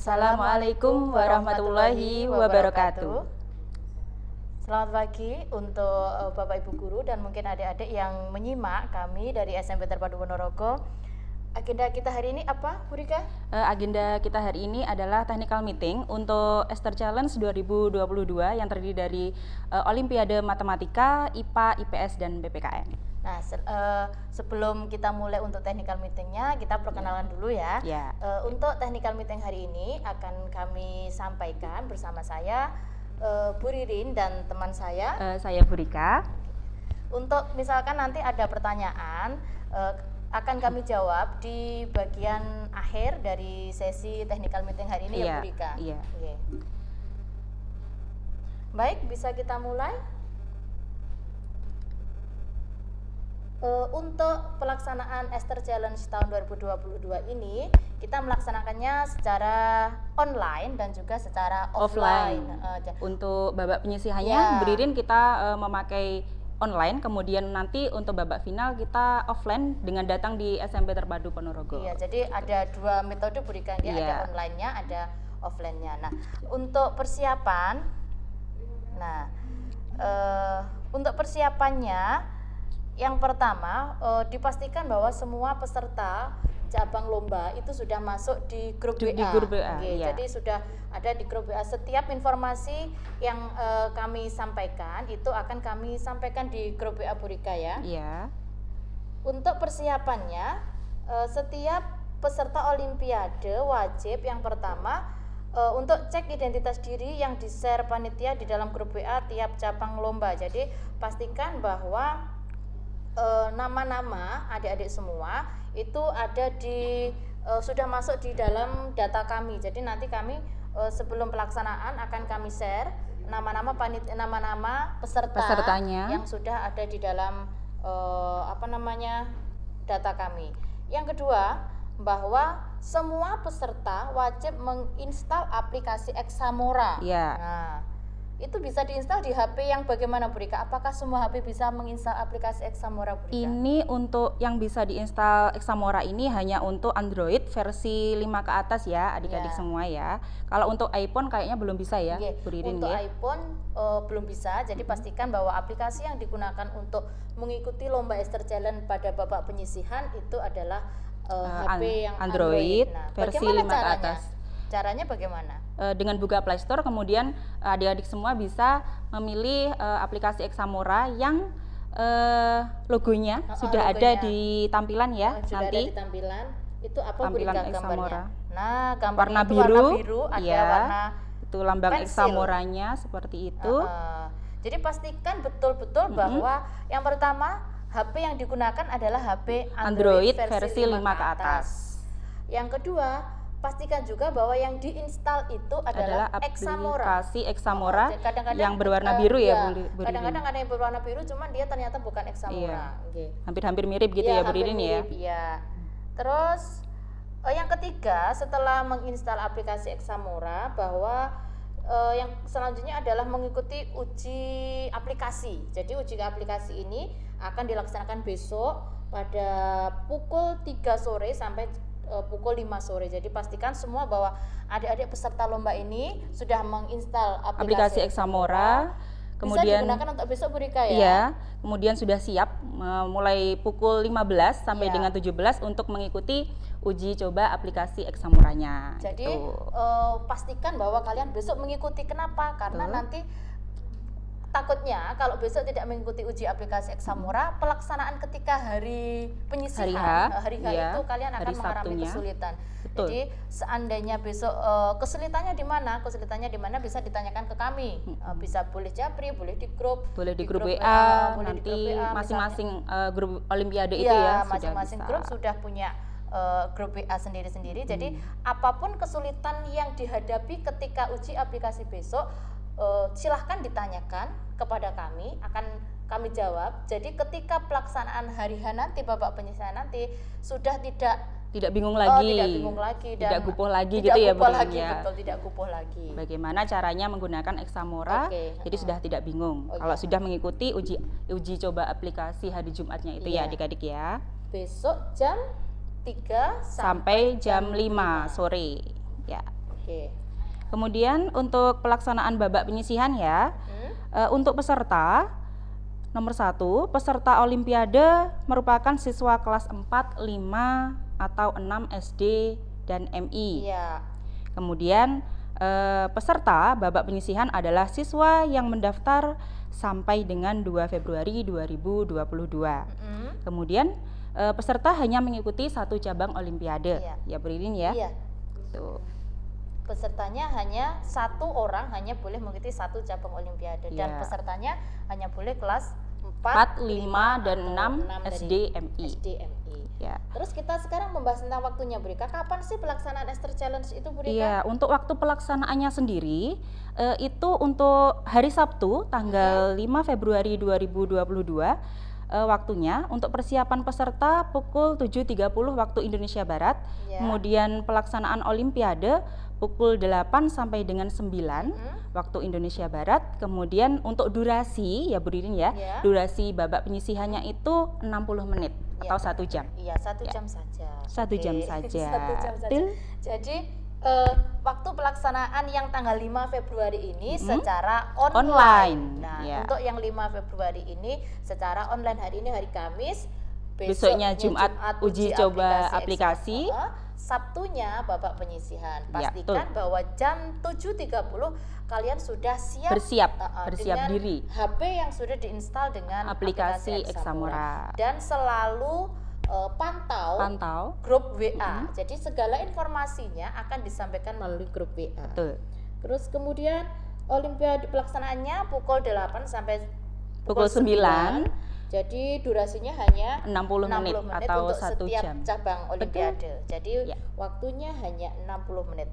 Assalamualaikum warahmatullahi wabarakatuh. Selamat pagi untuk Bapak Ibu Guru dan mungkin adik-adik yang menyimak kami dari SMP Terpadu Ponorogo. Agenda kita hari ini apa, Bu Rika? Agenda kita hari ini adalah technical meeting untuk Ester Challenge 2022 yang terdiri dari Olimpiade Matematika, IPA, IPS, dan BPKN. Nah, sebelum kita mulai untuk technical meetingnya, kita perkenalan dulu ya. Untuk technical meeting hari ini akan kami sampaikan bersama saya, Bu Ririn dan teman saya. Saya Bu Rika. Untuk misalkan nanti ada pertanyaan, akan kami jawab di bagian akhir dari sesi technical meeting hari ini ya Bu Rika. Iya. Baik, bisa kita mulai. Untuk pelaksanaan Ester Challenge tahun 2022 ini kita melaksanakannya secara online dan juga secara offline. Untuk babak penyisihannya, Beririn kita memakai online, kemudian nanti untuk babak final kita offline dengan datang di SMP Terpadu Ponorogo. Iya, jadi ada dua metode berikan ya, ada online-nya, ada offline-nya. Nah, untuk persiapan, untuk persiapannya yang pertama, dipastikan bahwa semua peserta cabang lomba itu sudah masuk di grup WA. Jadi sudah ada di grup WA. Setiap informasi yang kami sampaikan itu akan kami sampaikan di grup WA Bu Rika ya. Iya. Untuk persiapannya, setiap peserta Olimpiade wajib yang pertama untuk cek identitas diri yang di-share panitia di dalam grup WA tiap cabang lomba. Jadi pastikan bahwa nama-nama adik-adik semua itu ada di sudah masuk di dalam data kami. Jadi nanti kami sebelum pelaksanaan akan kami share nama-nama pesertanya yang sudah ada di dalam data kami. Yang kedua, bahwa semua peserta wajib menginstal aplikasi Examora. Nah, itu bisa diinstal di HP yang bagaimana Bu Rika? Apakah semua HP bisa menginstal aplikasi Examora Bu Rika? Ini untuk yang bisa diinstal Examora ini hanya untuk Android versi 5 ke atas ya adik-adik semua ya. Kalau untuk iPhone kayaknya belum bisa ya Bu Ririn. Untuk iPhone belum bisa, jadi pastikan bahwa aplikasi yang digunakan untuk mengikuti lomba Ester Challenge pada babak penyisihan itu adalah HP yang Android. Nah, versi 5 ke atas. Caranya bagaimana? Dengan buka Play Store, kemudian adik-adik semua bisa memilih aplikasi Examora yang logonya sudah ada di tampilan ya. Sudah nanti ada di tampilan. Itu apa tampilan gambarnya? Examora. Nah, gambarnya warna itu biru, warna biru, ada warna itu lambang pensil. Examoranya seperti itu. Jadi pastikan betul-betul bahwa yang pertama HP yang digunakan adalah HP Android versi 5 ke atas. Yang kedua, pastikan juga bahwa yang diinstal itu adalah aplikasi Examora yang berwarna biru ya Bu. Kadang-kadang ada yang berwarna biru, cuman dia ternyata bukan Examora. Hampir-hampir mirip gitu ya Bu Ririn ya. Iya. Terus yang ketiga, setelah menginstal aplikasi Examora, bahwa yang selanjutnya adalah mengikuti uji aplikasi. Jadi uji aplikasi ini akan dilaksanakan besok pada pukul 3 sore sampai pukul 5 sore. Jadi pastikan semua bahwa adik-adik peserta lomba ini sudah menginstal aplikasi Examora. Kemudian bisa digunakan untuk besok Bu Rika ya. Iya, kemudian sudah siap mulai pukul 15 sampai dengan 17 untuk mengikuti uji coba aplikasi Examoranya. Jadi pastikan bahwa kalian besok mengikuti. Kenapa? Karena nanti takutnya kalau besok tidak mengikuti uji aplikasi Examora, pelaksanaan ketika hari penyisihan, hari H itu kalian akan mengalami kesulitan. Jadi seandainya besok kesulitannya di mana? Kesulitannya di mana bisa ditanyakan ke kami. Bisa boleh japri, boleh di grup, di grup WA, nanti masing-masing grup Olimpiade itu ya. Masing-masing grup sudah punya grup WA sendiri-sendiri. Jadi apapun kesulitan yang dihadapi ketika uji aplikasi besok, silahkan ditanyakan kepada kami, akan kami jawab. Jadi ketika pelaksanaan hari H nanti, babak penyisihan nanti, sudah tidak bingung lagi, dan tidak gupuh lagi gitu ya Bu Ririn ya. Betul, tidak gupuh lagi. Bagaimana caranya menggunakan Examora? Jadi sudah tidak bingung. Kalau sudah mengikuti uji coba aplikasi hari Jumatnya itu ya adik-adik ya. Besok jam 3 sampai jam 5 sore ya. Oke. Kemudian untuk pelaksanaan babak penyisihan ya, untuk peserta, nomor 1, peserta Olimpiade merupakan siswa kelas 4, 5, atau 6 SD dan MI. Iya. Kemudian peserta babak penyisihan adalah siswa yang mendaftar sampai dengan 2 Februari 2022. Kemudian peserta hanya mengikuti satu cabang Olimpiade. Iya. Ya, Bu Ririn ya. Iya. Tuh. Pesertanya hanya satu orang hanya boleh mengikuti satu cabang Olimpiade dan Iya. pesertanya hanya boleh kelas 4, 4, 5, dan 6 dari SDMI. SDMI. Ya. Terus kita sekarang membahas tentang waktunya, Bu Rika. Kapan sih pelaksanaan Esther Challenge itu, Bu Rika? Iya, untuk waktu pelaksanaannya sendiri itu untuk hari Sabtu tanggal 5 Februari 2022 waktunya untuk persiapan peserta pukul 7.30 waktu Indonesia Barat. Ya. Kemudian pelaksanaan Olimpiade pukul 8 sampai dengan 9 waktu Indonesia Barat. Kemudian untuk durasi ya Bu Ririn ya, Ya. durasi babak penyisihannya itu 60 menit Ya. atau 1 jam. Iya, 1 jam saja. 1 jam Oke. saja. 1 jam saja. Betul. Jadi waktu pelaksanaan yang tanggal 5 Februari ini secara online. Online, Nah, ya. untuk yang 5 Februari ini secara online, hari ini hari Kamis, Besoknya Jumat uji coba aplikasi. Sabtunya babak penyisihan. Ya, Pastikan betul. bahwa jam 7.30 kalian sudah siap Bersiap dengan diri. HP yang sudah diinstal dengan Aplikasi Examora. Dan selalu pantau grup WA. Jadi segala informasinya akan disampaikan melalui grup WA. Betul. Terus kemudian Olimpiade pelaksanaannya pukul 8 sampai Pukul 9. Jadi durasinya hanya 60 menit atau untuk 1 setiap jam. cabang Olimpiade. Jadi Ya. waktunya hanya 60 menit.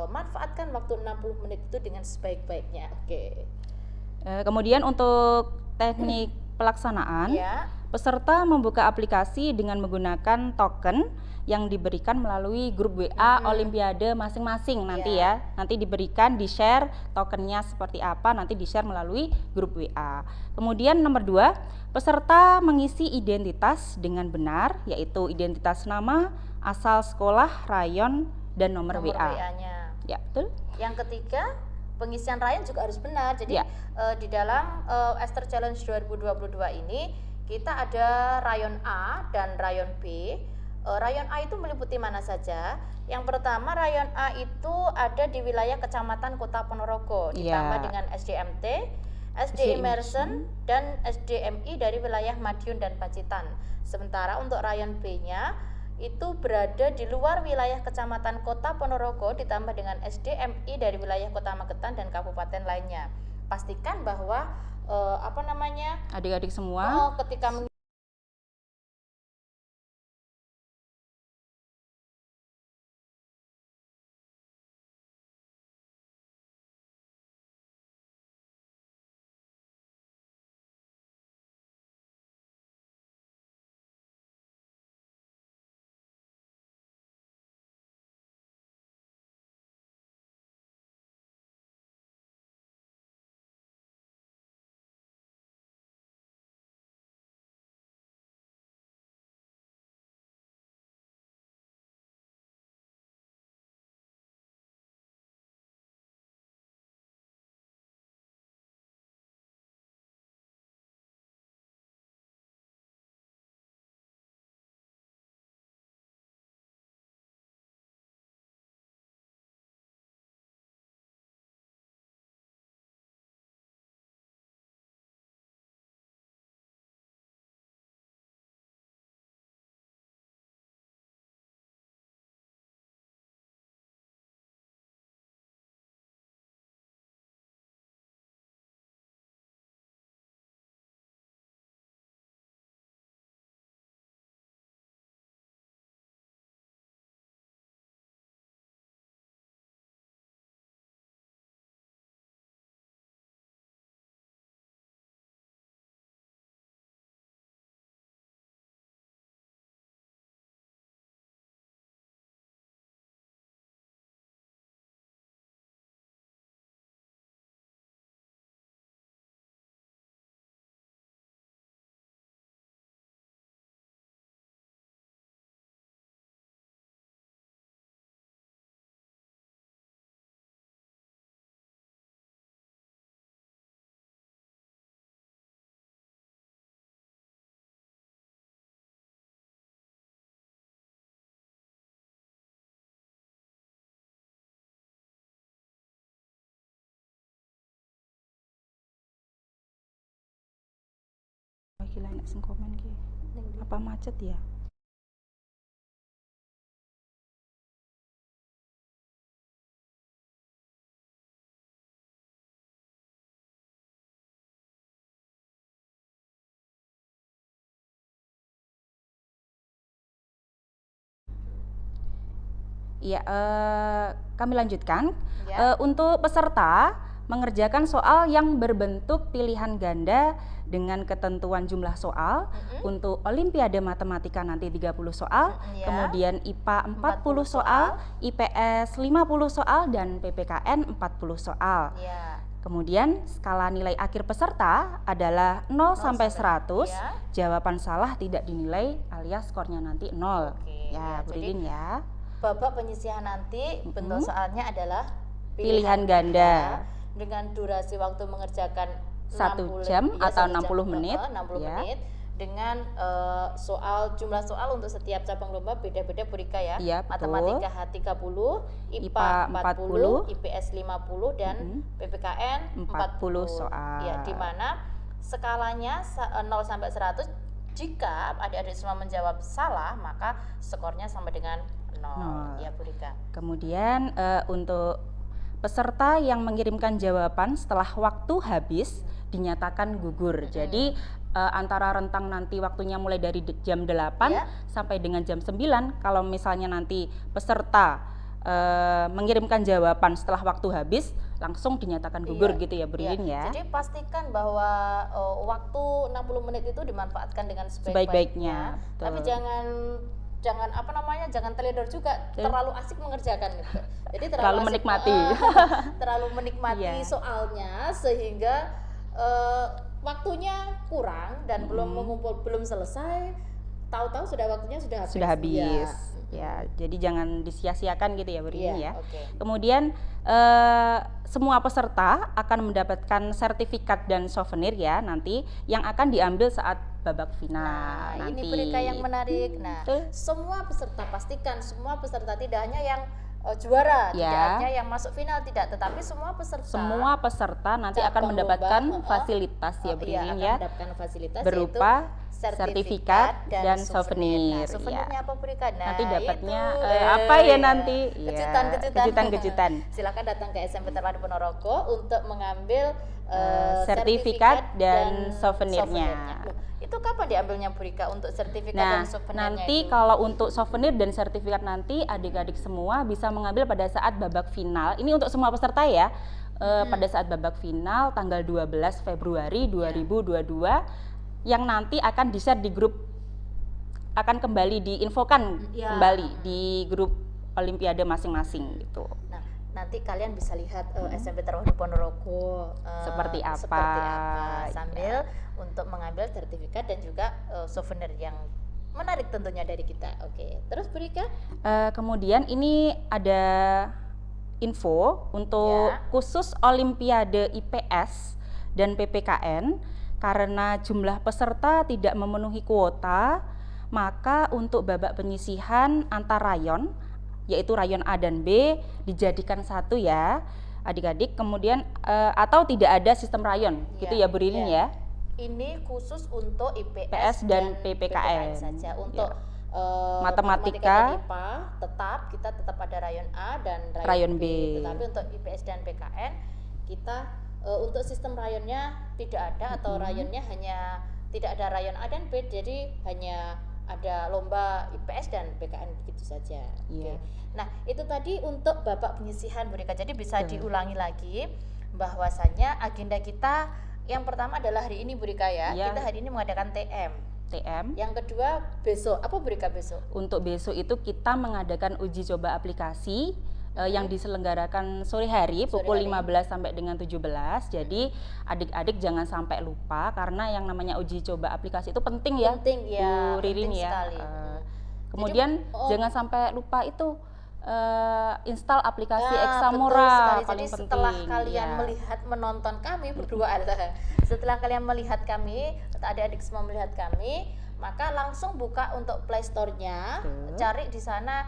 Manfaatkan waktu 60 menit itu dengan sebaik-baiknya. Oke. Kemudian untuk teknik pelaksanaan, Ya. peserta membuka aplikasi dengan menggunakan token yang diberikan melalui grup WA Olimpiade masing-masing nanti ya. Nanti diberikan, di-share tokennya seperti apa, nanti di-share melalui grup WA. Kemudian nomor 2, peserta mengisi identitas dengan benar, yaitu identitas nama, asal sekolah, rayon, dan nomor WA. WA-nya. Ya, betul. Yang ketiga, pengisian rayon juga harus benar. Jadi Ya. Di dalam Esther Challenge 2022 ini kita ada rayon A dan rayon B. Rayon A itu meliputi mana saja? Yang pertama, rayon A itu ada di wilayah Kecamatan Kota Ponorogo, ditambah dengan SDMT, SD Immersion, dan SDMI dari wilayah Madiun dan Pacitan. Sementara untuk rayon B-nya itu berada di luar wilayah Kecamatan Kota Ponorogo, ditambah dengan SDMI dari wilayah Kota Magetan dan kabupaten lainnya. Pastikan bahwa Adik-adik semua ketika gila nek sing komen ki. Apa macet ya? Iya, kami lanjutkan. Ya. Untuk peserta mengerjakan soal yang berbentuk pilihan ganda dengan ketentuan jumlah soal. Untuk Olimpiade Matematika nanti 30 soal, Ya. kemudian IPA 40 soal, IPS 50 soal, dan PPKN 40 soal. Ya. Kemudian skala nilai akhir peserta adalah 0 sampai 100. ya. Jawaban salah tidak dinilai alias skornya nanti 0. Oke, Ya, ya, Bu jadi Ridin ya. Babak penyisihan nanti bentuk soalnya adalah Pilihan ganda. dengan durasi waktu mengerjakan 1 jam atau 60 menit. 60 ya. menit dengan jumlah soal untuk setiap cabang lomba beda-beda Bu Rika ya. Iya, betul. Matematika H30, IPA 40, IPS 50 dan PPKN 40 soal. Ya, di mana skalanya 0 sampai 100. Jika adik-adik semua menjawab salah, maka skornya sama dengan 0. Ya, Bu Rika. Kemudian untuk peserta yang mengirimkan jawaban setelah waktu habis dinyatakan gugur. Jadi antara rentang nanti waktunya mulai dari jam 8 Ya. sampai dengan jam 9, kalau misalnya nanti peserta mengirimkan jawaban setelah waktu habis, langsung dinyatakan gugur gitu ya, Bu Ridin ya. Jadi pastikan bahwa waktu 60 menit itu dimanfaatkan dengan Sebaik-baiknya, betul. Tapi jangan jangan teledor juga, terlalu asik mengerjakan gitu. Jadi Terlalu menikmati. terlalu menikmati Iya. soalnya sehingga waktunya kurang dan belum selesai, tahu-tahu waktunya sudah habis. Ya, jadi jangan disia-siakan gitu ya, Bu Ridin ya. Oke. Kemudian semua peserta akan mendapatkan sertifikat dan souvenir ya nanti yang akan diambil saat babak final Nah, nanti. ini berita yang menarik. Nah, Betul. semua peserta tidak hanya yang juara, Ya. tidak hanya yang masuk final, tidak, tetapi semua peserta nanti akan cabang mendapatkan lomba, fasilitas ya, Bu iya, Ridin akan ya, mendapatkan fasilitas berupa yaitu sertifikat dan souvenir. Nah, souvenirnya Ya. apa Bu Rika? Nah, Nanti dapatnya itu, apa ya nanti? Ya, kejutan-kejutan. Silakan datang ke SMP Terpadu Ponorogo untuk mengambil sertifikat dan souvenirnya. Loh, itu kapan diambilnya Bu Rika untuk sertifikat Nah, dan souvenirnya nanti itu? kalau untuk souvenir dan sertifikat nanti adik-adik semua bisa mengambil pada saat babak final. Ini untuk semua peserta ya. Pada saat babak final tanggal 12 Februari 2022 yang nanti akan di-share di grup, akan kembali diinfokan Ya. kembali di grup Olimpiade masing-masing gitu. Nah, nanti kalian bisa lihat SMP Terpadu Ponorogo Seperti apa, sambil untuk mengambil sertifikat dan juga souvenir yang menarik tentunya dari kita. Oke, terus Bu Rika? Kemudian ini ada info untuk Ya. khusus Olimpiade IPS dan PPKN karena jumlah peserta tidak memenuhi kuota, maka untuk babak penyisihan antar rayon yaitu rayon A dan B dijadikan satu ya adik-adik, kemudian atau tidak ada sistem rayon gitu ya, Bu Ridin ya. Ini khusus untuk PS IPS dan PPKN. saja. Untuk Matematika, dan IPA kita tetap ada rayon A dan Rayon rayon B. B. Tetapi untuk IPS dan PKN kita untuk sistem rayonnya tidak ada, atau rayonnya hanya tidak ada rayon A dan B, jadi hanya ada lomba IPS dan PKN begitu saja. Iya. Oke. Nah, itu tadi untuk babak penyisihan Bu Rika. Jadi bisa diulangi lagi bahwasanya agenda kita yang pertama adalah hari ini Bu Rika ya. Iya. Kita hari ini mengadakan TM. Yang kedua besok, apa Bu Rika besok? Untuk besok itu kita mengadakan uji coba aplikasi yang diselenggarakan sore hari pukul 15 sampai dengan 17. Jadi adik-adik jangan sampai lupa karena yang namanya uji coba aplikasi itu penting ya. Penting ya, Bu Ririn penting ya. sekali. Kemudian Jadi, jangan sampai lupa itu install aplikasi Ya, Eksamura betul sekali. paling Jadi penting. setelah kalian Ya. melihat menonton kami berdua setelah kalian melihat kami, adik-adik semua melihat kami, maka langsung buka untuk Play Store-nya, Betul. cari di sana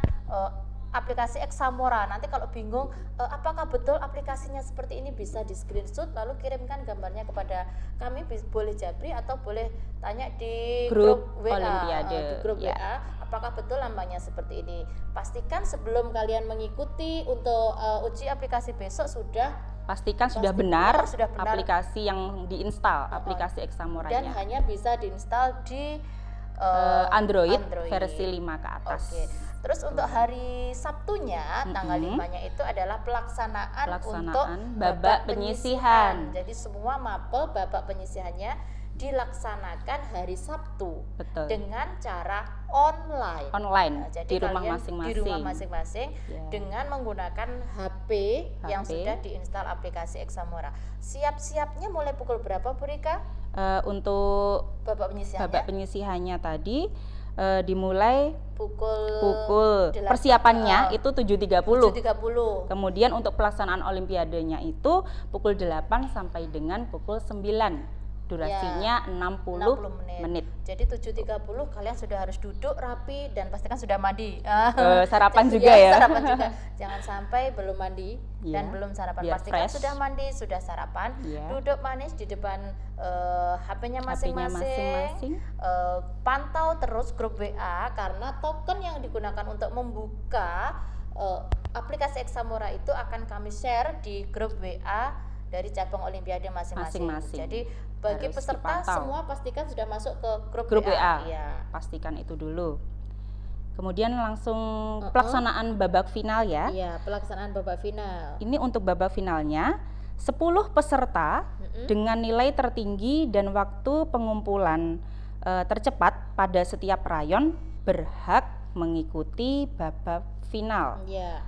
aplikasi Examora. Nanti kalau bingung apakah betul aplikasinya seperti ini, bisa di screenshot lalu kirimkan gambarnya kepada kami, boleh Japri atau boleh tanya di grup WA, Olimpiade. di grup Ya. WA apakah betul lambangnya seperti ini. Pastikan sebelum kalian mengikuti untuk uji aplikasi besok Pastikan sudah benar aplikasi yang diinstal, aplikasi Examoranya. dan hanya bisa diinstal di Android versi 5 ke atas. Oke. Terus untuk hari Sabtunya tanggal 5-nya itu adalah pelaksanaan untuk babak penyisihan. Jadi semua mapel babak penyisihannya dilaksanakan hari Sabtu. Betul. Dengan cara online. Nah, jadi di rumah kalian masing-masing. Di rumah masing-masing dengan menggunakan HP yang sudah diinstal aplikasi Examora. Siap-siapnya mulai pukul berapa, Bu Rika? Untuk babak penyisihannya tadi dimulai pukul 8, persiapannya itu 7.30. 7.30. Kemudian untuk pelaksanaan olimpiadenya itu pukul 8 sampai dengan pukul 9. Durasinya 60 menit. Jadi 7.30 kalian sudah harus duduk rapi dan pastikan sudah mandi. Sarapan juga ya. Sarapan juga. Jangan sampai belum mandi dan belum sarapan. Biar Pastikan fresh. sudah mandi, sudah sarapan. Duduk manis di depan HP-nya masing-masing. Pantau terus grup WA karena token yang digunakan untuk membuka aplikasi Examora itu akan kami share di grup WA dari cabang olimpiade masing-masing. Jadi bagi harus peserta dipantau. semua pastikan sudah masuk ke grup WA. Ya. Pastikan itu dulu. Kemudian langsung pelaksanaan babak final ya. Iya, pelaksanaan babak final. Ini untuk babak finalnya 10 peserta dengan nilai tertinggi dan waktu pengumpulan tercepat pada setiap rayon berhak mengikuti babak final. Iya.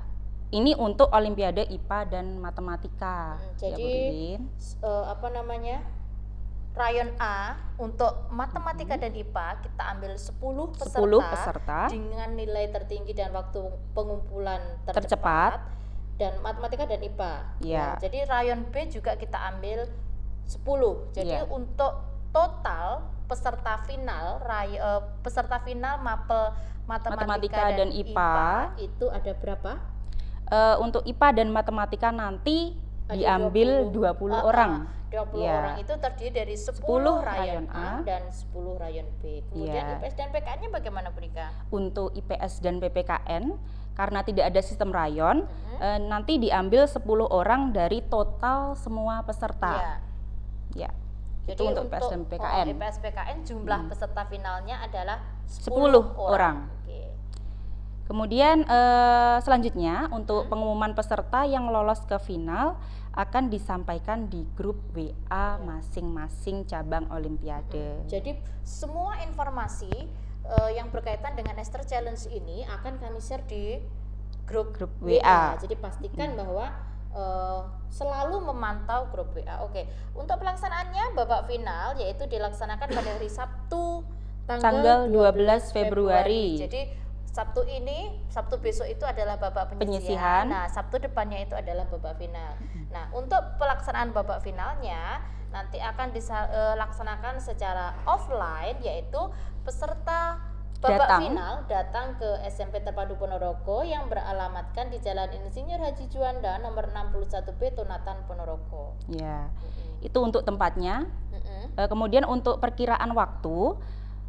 Ini untuk Olimpiade IPA dan Matematika. Jadi rayon A untuk Matematika dan IPA kita ambil 10 peserta dengan nilai tertinggi dan waktu pengumpulan tercepat dan Matematika dan IPA. Ya. Jadi rayon B juga kita ambil 10. Jadi untuk total peserta final mapel Matematika dan IPA itu ada berapa? Untuk IPA dan Matematika nanti diambil 20 orang. 20 orang itu terdiri dari 10 rayon A dan 10 rayon B. Kemudian IPS dan PKN-nya bagaimana, Bu Rika? Untuk IPS dan PPKN karena tidak ada sistem rayon, nanti diambil 10 orang dari total semua peserta. Ya. Jadi itu untuk IPS dan PPKN. IPS PKN jumlah peserta finalnya adalah 10 orang. Kemudian selanjutnya untuk pengumuman peserta yang lolos ke final akan disampaikan di grup WA masing-masing cabang olimpiade. Jadi semua informasi yang berkaitan dengan Esther Challenge ini akan kami share di grup WA. Jadi pastikan bahwa selalu memantau grup WA. Oke. Untuk pelaksanaannya babak final yaitu dilaksanakan pada hari Sabtu tanggal 12 Februari. Jadi Sabtu besok itu adalah babak penyisihan. Nah, Sabtu depannya itu adalah babak final. Nah, untuk pelaksanaan babak finalnya nanti akan dilaksanakan secara offline, yaitu peserta babak final datang ke SMP Terpadu Ponorogo yang beralamatkan di Jalan Insinyur Haji Juanda nomor 61B Tonatan Ponorogo. Ya, itu untuk tempatnya. Kemudian untuk perkiraan waktu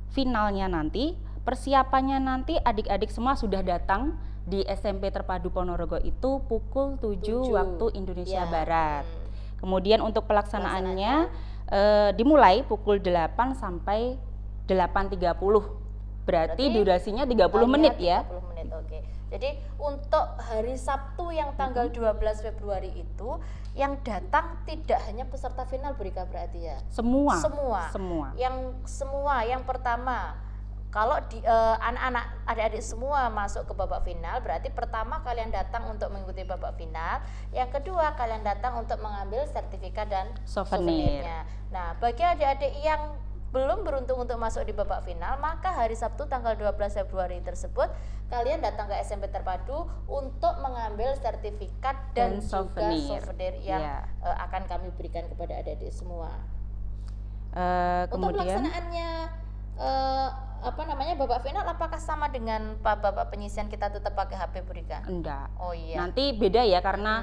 finalnya nanti, persiapannya nanti adik-adik semua sudah datang di SMP Terpadu Ponorogo itu pukul 7 waktu Indonesia Barat. Kemudian untuk pelaksanaannya dimulai pukul 8 sampai 8.30. Berarti durasinya 30 menit ya. 30 menit, oke. Jadi untuk hari Sabtu yang tanggal 12 Februari itu yang datang tidak hanya peserta final, Brika, berarti ya? Semua. Yang pertama, kalau anak-anak adik-adik semua masuk ke babak final, berarti pertama kalian datang untuk mengikuti babak final, yang kedua kalian datang untuk mengambil sertifikat dan souvenirnya. Nah, bagi adik-adik yang belum beruntung untuk masuk di babak final, maka hari Sabtu tanggal 12 Februari tersebut kalian datang ke SMP Terpadu untuk mengambil sertifikat dan juga souvenir yang akan kami berikan kepada adik-adik semua. Untuk pelaksanaannya eh, apa namanya babak final apakah sama dengan babak penyisihan kita tetap pakai HP Bu Rika? Enggak. Oh iya. Nanti beda ya karena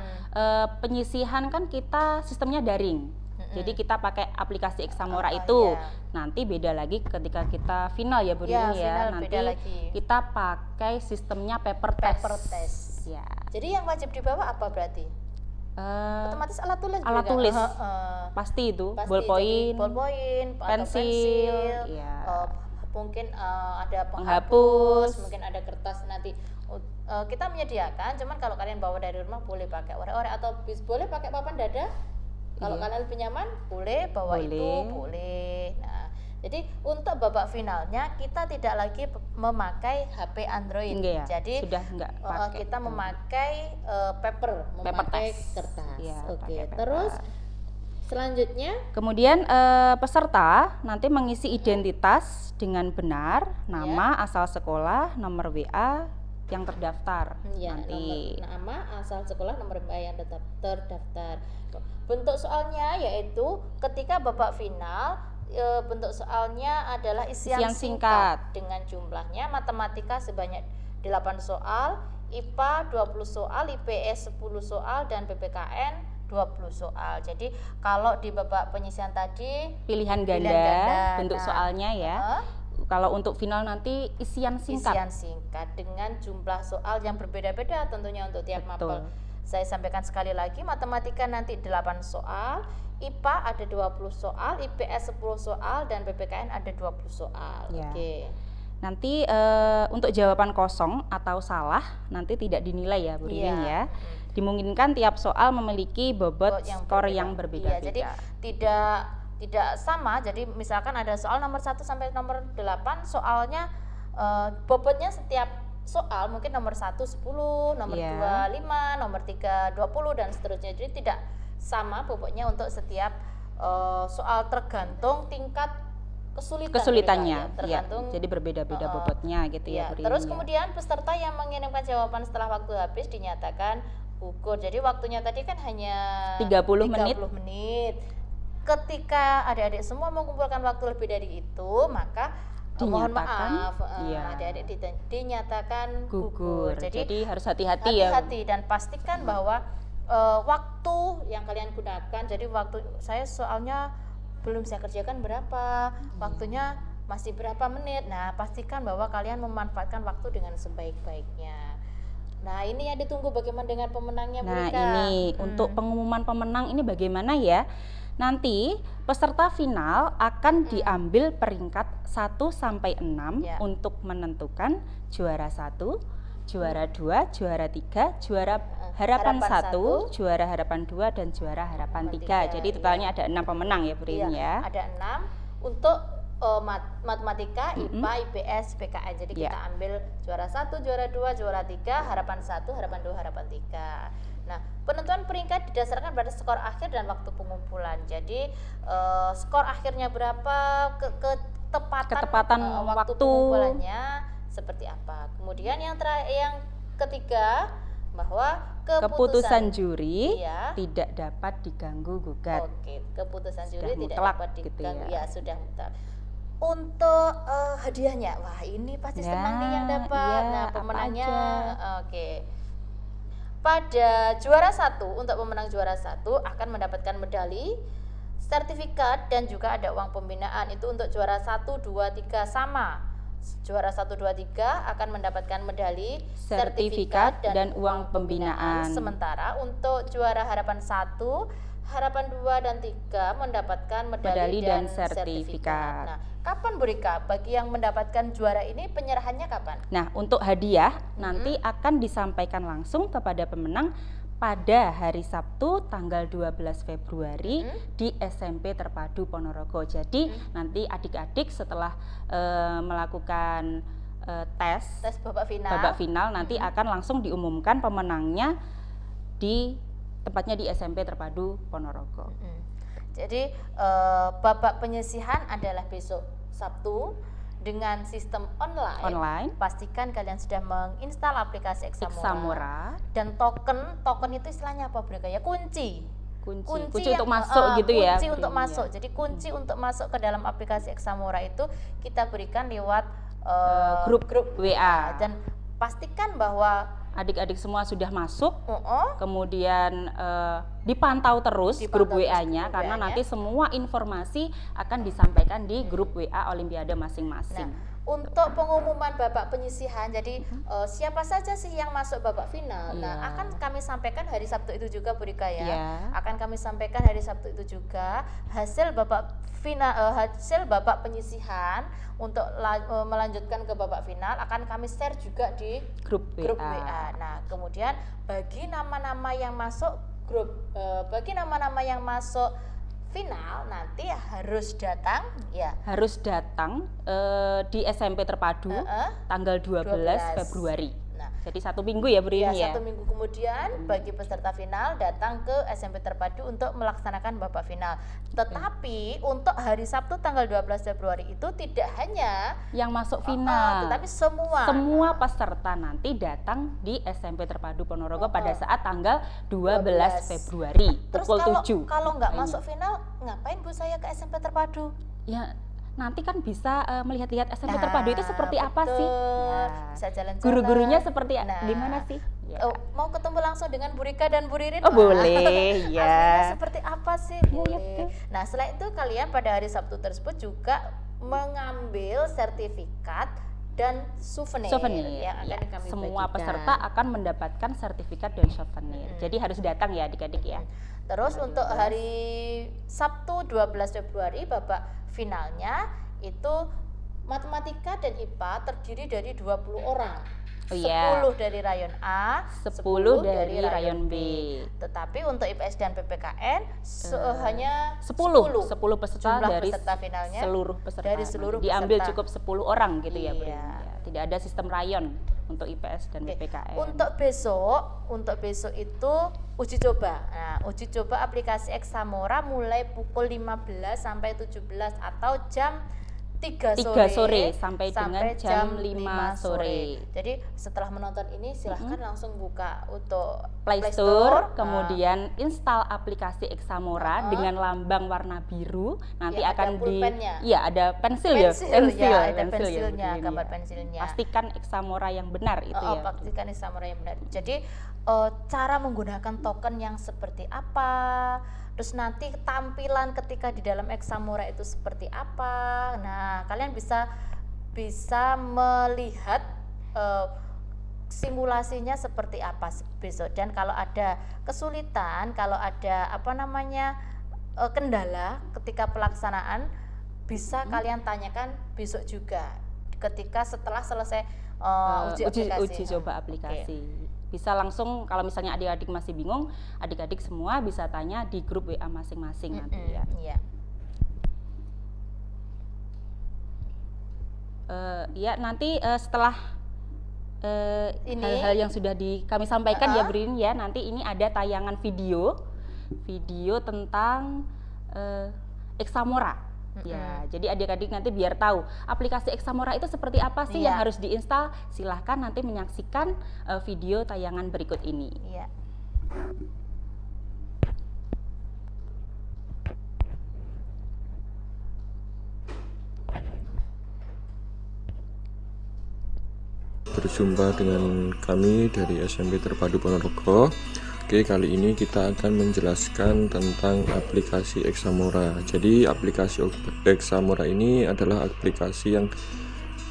penyisihan kan kita sistemnya daring. Jadi kita pakai aplikasi Examora itu. Iya. Nanti beda lagi ketika kita final ya Bu Iya, Ririn ya. final Nanti beda lagi. kita pakai sistemnya paper test. Paper test. Ya. Jadi yang wajib dibawa apa berarti? Otomatis alat tulis. Alat juga? tulis. Heeh. Pasti itu, Pasti, ballpoint, jadi ballpoint, atau pensil, iya. mungkin ada Penghapus. penghapus, mungkin ada kertas nanti. Kita menyediakan, cuman kalau kalian bawa dari rumah boleh pakai orek-orek atau boleh pakai papan dada. Kalau Iya. kalian lebih nyaman, boleh bawa itu, Boleh. boleh. Nah, jadi untuk babak finalnya kita tidak lagi memakai HP Android. Enggak ya? Jadi Sudah enggak pakai. kita memakai paper, memakai test. kertas. Iya, Oke. pakai paper. Terus selanjutnya Kemudian peserta nanti mengisi identitas dengan benar, nama, asal sekolah, nomor WA yang terdaftar. ya, Nanti nama, asal sekolah, nomor WA yang tetap terdaftar. Bentuk soalnya yaitu ketika babak final bentuk soalnya adalah isian Isian singkat singkat. dengan jumlahnya matematika sebanyak 8 soal, IPA 20 soal, IPS 10 soal dan PPKN 20 soal. Jadi kalau di babak penyisian tadi pilihan ganda, ganda. bentuk Nah, soalnya ya. Kalau untuk final nanti isian singkat. isian singkat dengan jumlah soal yang berbeda-beda tentunya untuk tiap Betul. mapel. Saya sampaikan sekali lagi, matematika nanti 8 soal, IPA ada 20 soal, IPS 10 soal dan PPKN ada 20 soal. Ya. Oke. Nanti untuk jawaban kosong atau salah nanti tidak dinilai ya Bu Ririn Iya. ya. Dimungkinkan tiap soal memiliki bobot skor yang berbeda-beda. Iya, jadi tidak sama. Jadi misalkan ada soal nomor 1 sampai nomor 8, soalnya bobotnya setiap soal mungkin nomor 1 10, nomor Iya. 2 5, nomor 3 20 dan seterusnya. Jadi tidak sama bobotnya untuk setiap soal tergantung tingkat kesulitannya mereka, ya, tergantung jadi berbeda-beda bobotnya gitu ya, Bu Ririn terus ya. kemudian peserta yang mengirimkan jawaban setelah waktu habis dinyatakan gugur. Jadi waktunya tadi kan hanya 30 menit. menit. Ketika adik-adik semua mengumpulkan waktu lebih dari itu, maka mohon Dinyatakan, maaf iya. adik-adik dinyatakan gugur. Jadi harus hati-hati ya. hati-hati dan pastikan bahwa waktu yang kalian gunakan, jadi waktu saya soalnya belum saya kerjakan berapa, waktunya masih berapa menit. Nah, pastikan bahwa kalian memanfaatkan waktu dengan sebaik-baiknya. Nah, ini yang ditunggu bagaimana dengan pemenangnya, Bu Nah, Rika? ini untuk pengumuman pemenang ini bagaimana ya? Nanti peserta final akan diambil peringkat 1 sampai 6 Ya. untuk menentukan juara 1, juara 2, juara 3, juara harapan Harapan 1, juara harapan 2 dan juara harapan 3. Jadi totalnya ada 6 pemenang ya Bu Ririn Iya, ya. ada 6 untuk matematika, IPA, IPS, PKN. Jadi kita ambil juara 1, juara 2, juara 3, harapan 1, harapan 2, harapan 3. Nah, penentuan peringkat didasarkan pada skor akhir dan waktu pengumpulan. Jadi skor akhirnya berapa, ketepatan waktu waktu. pengumpulannya seperti apa. Kemudian yang ketiga bahwa Keputusan juri Iya. tidak dapat diganggu gugat. Oke, keputusan Sudah juri tidak mutlak dapat gitu diganggu. ya. Ya, sudah mutlak. Untuk hadiahnya, wah ini pasti Ya, senang nih yang dapat. iya, Nah, apa pemenangnya, aja? oke. Pada juara 1, untuk pemenang juara 1 akan mendapatkan medali, sertifikat dan juga ada uang pembinaan. Itu untuk juara 1, 2, 3 sama. Juara 1, 2, 3 akan mendapatkan medali, Sertifikat dan uang pembinaan. Sementara untuk juara harapan 1, harapan 2 dan 3 mendapatkan medali dan sertifikat. Nah, kapan Bu Rika bagi yang mendapatkan juara ini penyerahannya kapan? Nah, untuk hadiah nanti akan disampaikan langsung kepada pemenang pada hari Sabtu tanggal 12 Februari di SMP Terpadu Ponorogo. Jadi nanti adik-adik setelah melakukan tes babak final nanti akan langsung diumumkan pemenangnya di tempatnya di SMP Terpadu Ponorogo. Jadi babak penyisihan adalah besok Sabtu dengan sistem online. Pastikan kalian sudah menginstal aplikasi Examora. Examora. Dan token itu istilahnya apa, Bu Rika? Ya kunci. kunci untuk masuk gitu ya. Kunci untuk Brin, masuk. ya. Jadi kunci untuk masuk ke dalam aplikasi Eksamora itu kita berikan lewat grup WA. Nah, dan pastikan bahwa Adik-adik semua sudah masuk, uh-uh, kemudian dipantau terus grup Dipantau terus WA-nya grup karena WA-nya. nanti semua informasi akan disampaikan di grup WA Olimpiade masing-masing. Nah, untuk pengumuman babak penyisihan, jadi siapa saja sih yang masuk babak final? Nah, Iya. akan kami sampaikan hari Sabtu itu juga, Bu Rika ya. Iya. Akan kami sampaikan hari Sabtu itu juga hasil babak final, hasil babak penyisihan untuk melanjutkan ke babak final akan kami share juga di Grup grup WA. WA. Nah, kemudian bagi nama-nama yang masuk final nanti harus datang ya. Harus datang di SMP Terpadu tanggal 12 Februari. Nah, Jadi 1 minggu ya Brin ya, ya. 1 minggu kemudian bagi peserta final datang ke SMP Terpadu untuk melaksanakan babak final. Tetapi untuk hari Sabtu tanggal 12 Februari itu tidak hanya Yang masuk final. tetapi semua. Semua peserta nanti datang di SMP Terpadu Ponorogo pada saat tanggal 12 Februari Terus pukul kalau 7. kalau nggak masuk final, ngapain Bu saya ke SMP Terpadu? Ya, nanti kan bisa melihat-lihat SMP Nah, Terpadu itu seperti apa sih? betul. Ya. Bisa jalan-jalan. Guru-gurunya seperti Nah, gimana sih? Ya. mau ketemu langsung dengan Bu Rika dan Bu Ririn? Oh, Wah, boleh, ya. aslinya seperti apa sih? Ya, Boleh. betul. Nah, selain itu kalian pada hari Sabtu tersebut juga mengambil sertifikat dan souvenir, yang akan Ya, kami semua bagikan. peserta akan mendapatkan sertifikat dan souvenir. Jadi harus datang ya adik-adik ya. Terus untuk hari Sabtu 12 Februari babak finalnya itu matematika dan IPA terdiri dari 20 orang. Oh, iya. 10 dari rayon A, 10 dari rayon B. Tetapi untuk IPS dan PPKN hanya 10 peserta Jumlah dari peserta finalnya seluruh peserta. dari seluruh Diambil peserta. cukup 10 orang gitu ya, Brin. Iya. Ya, tidak ada sistem rayon untuk IPS dan Oke. PPKN. Untuk besok itu uji coba. Nah, uji coba aplikasi Eksamora mulai pukul 15 sampai 17 atau jam 3 sore sampai dengan jam 5 sore. Jadi setelah menonton ini silahkan langsung buka untuk Play Store, Nah, kemudian install aplikasi Eksamora dengan lambang warna biru. Nanti Ya, ada akan pulpennya. Iya, ada pensil ada pensil pensilnya, Brin, gambar ya. pensilnya. Pastikan Eksamora yang benar itu ya. Pastikan Eksamora yang benar. Jadi cara menggunakan token yang seperti apa, terus nanti tampilan ketika di dalam Eksamora itu seperti apa. Nah, kalian bisa melihat simulasinya seperti apa besok. Dan kalau ada kesulitan, kalau ada kendala ketika pelaksanaan, bisa kalian tanyakan besok juga ketika setelah selesai uji coba aplikasi. Bisa langsung kalau misalnya adik-adik masih bingung, adik-adik semua bisa tanya di grup WA masing-masing nanti ya. Iya. Ya nanti setelah Ini hal-hal yang sudah kami sampaikan ya Brin ya, nanti ini ada tayangan video tentang Eksamora. Ya, jadi adik-adik nanti biar tahu aplikasi Eksamora itu seperti apa sih yang harus diinstal. Silahkan nanti menyaksikan video tayangan berikut ini. Iya. Berjumpa dengan kami dari SMP Terpadu Ponorogo. Oke, kali ini kita akan menjelaskan tentang aplikasi Eksamora. Jadi aplikasi Eksamora ini adalah aplikasi yang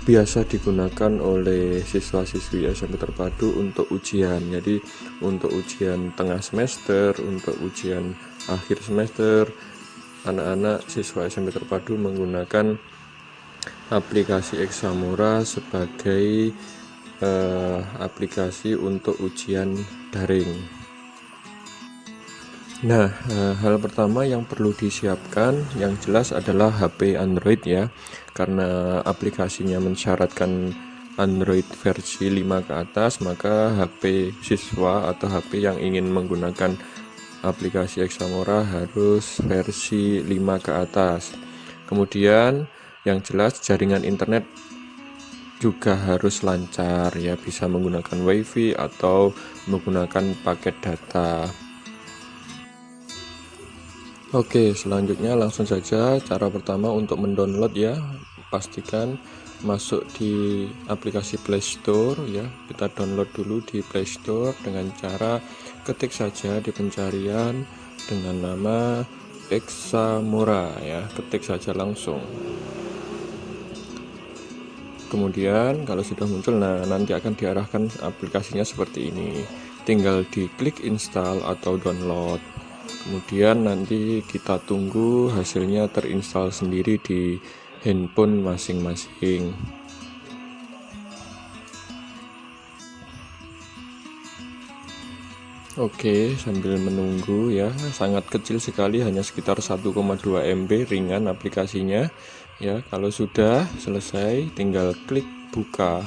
biasa digunakan oleh siswa-siswi SMP Terpadu untuk ujian. Jadi untuk ujian tengah semester, untuk ujian akhir semester, anak-anak siswa SMP Terpadu menggunakan aplikasi Eksamora sebagai aplikasi untuk ujian daring. Nah, hal pertama yang perlu disiapkan yang jelas adalah HP Android ya, karena aplikasinya mensyaratkan Android versi 5 ke atas, maka HP siswa atau HP yang ingin menggunakan aplikasi Eksamora harus versi 5 ke atas. Kemudian yang jelas jaringan internet juga harus lancar ya, bisa menggunakan WiFi atau menggunakan paket data. Oke, selanjutnya langsung saja. Cara pertama untuk mendownload ya, pastikan masuk di aplikasi Play Store ya. Kita download dulu di Play Store dengan cara ketik saja di pencarian dengan nama Examora ya, ketik saja langsung. Kemudian kalau sudah muncul, nah nanti akan diarahkan aplikasinya seperti ini. Tinggal diklik install atau download. Kemudian nanti kita tunggu hasilnya terinstall sendiri di handphone masing-masing. Oke, sambil menunggu ya, sangat kecil sekali, hanya sekitar 1,2 MB, ringan aplikasinya ya. Kalau sudah selesai tinggal klik buka.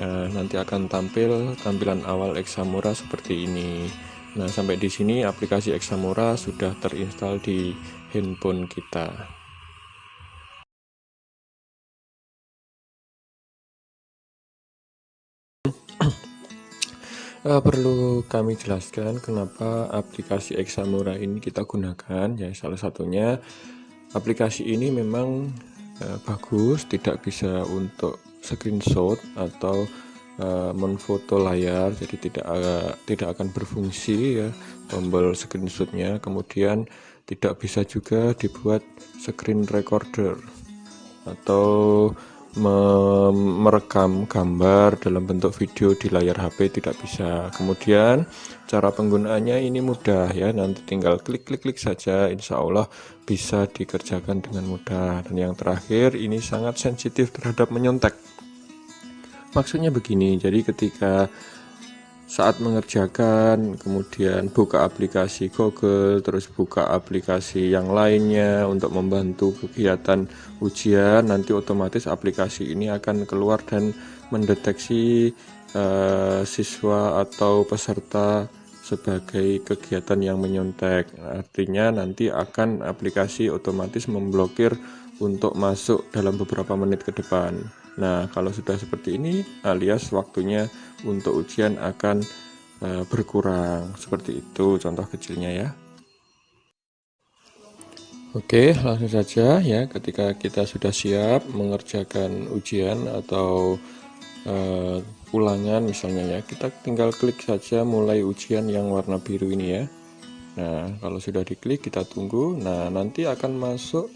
Nah, nanti akan tampil tampilan awal Examora seperti ini. Nah, sampai di sini aplikasi Examora sudah terinstall di handphone kita. Perlu kami jelaskan kenapa aplikasi Examora ini kita gunakan ya. Salah satunya aplikasi ini memang bagus, tidak bisa untuk screenshot atau memfoto layar, jadi tidak akan berfungsi ya tombol screenshotnya. Kemudian tidak bisa juga dibuat screen recorder atau merekam gambar dalam bentuk video di layar HP, tidak bisa. Kemudian cara penggunaannya ini mudah ya, nanti tinggal klik saja, insya Allah bisa dikerjakan dengan mudah. Dan yang terakhir, ini sangat sensitif terhadap menyontek. Maksudnya begini, jadi ketika saat mengerjakan, kemudian buka aplikasi Google, terus buka aplikasi yang lainnya untuk membantu kegiatan ujian, nanti otomatis aplikasi ini akan keluar dan mendeteksi siswa atau peserta sebagai kegiatan yang menyontek. Artinya nanti akan aplikasi otomatis memblokir untuk masuk dalam beberapa menit ke depan. Nah, kalau sudah seperti ini, alias waktunya untuk ujian akan berkurang. Seperti itu contoh kecilnya ya. Oke, langsung saja ya. Ketika kita sudah siap mengerjakan ujian atau ulangan misalnya ya, kita tinggal klik saja mulai ujian yang warna biru ini ya. Nah, kalau sudah diklik kita tunggu. Nah, nanti akan masuk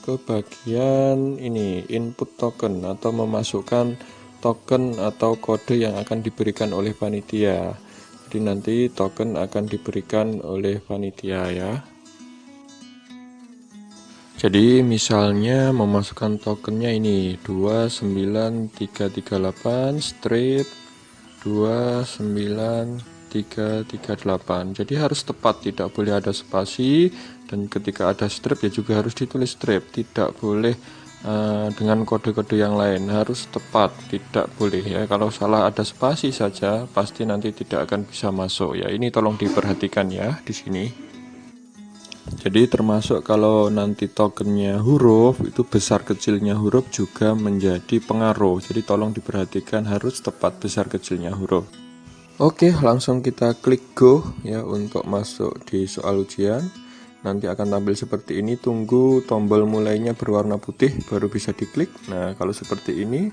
ke bagian ini, input token atau memasukkan token atau kode yang akan diberikan oleh panitia. Jadi nanti token akan diberikan oleh panitia ya. Jadi misalnya memasukkan tokennya ini 29338 strip 29338. Jadi harus tepat, tidak boleh ada spasi, dan ketika ada strip ya juga harus ditulis strip, tidak boleh dengan kode-kode yang lain, harus tepat, tidak boleh ya. Kalau salah ada spasi saja pasti nanti tidak akan bisa masuk ya. Ini tolong diperhatikan ya di sini. Jadi termasuk kalau nanti tokennya huruf, itu besar kecilnya huruf juga menjadi pengaruh. Jadi tolong diperhatikan, harus tepat besar kecilnya huruf. Oke, langsung kita klik go ya untuk masuk di soal ujian. Nanti akan tampil seperti ini, tunggu tombol mulainya berwarna putih baru bisa diklik. Nah, kalau seperti ini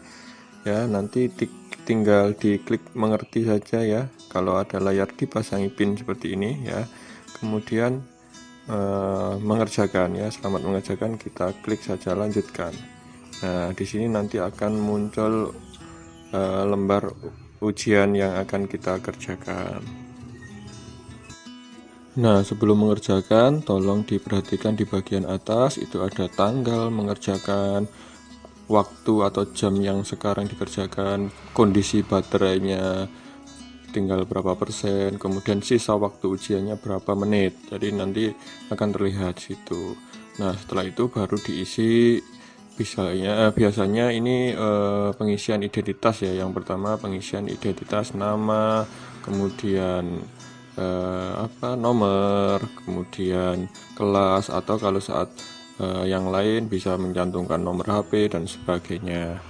ya, nanti tinggal diklik mengerti saja ya. Kalau ada layar dipasangi pin seperti ini ya. Kemudian mengerjakan ya, selamat mengerjakan, kita klik saja lanjutkan. Nah, di sini nanti akan muncul lembar ujian yang akan kita kerjakan. Nah, sebelum mengerjakan tolong diperhatikan di bagian atas itu ada tanggal mengerjakan, waktu atau jam yang sekarang dikerjakan, kondisi baterainya tinggal berapa persen, kemudian sisa waktu ujiannya berapa menit. Jadi nanti akan terlihat situ. Nah, setelah itu baru diisi. Biasanya ini pengisian identitas ya. Yang pertama pengisian identitas, nama, kemudian nomor, kemudian kelas, atau kalau saat yang lain bisa mencantumkan nomor HP dan sebagainya.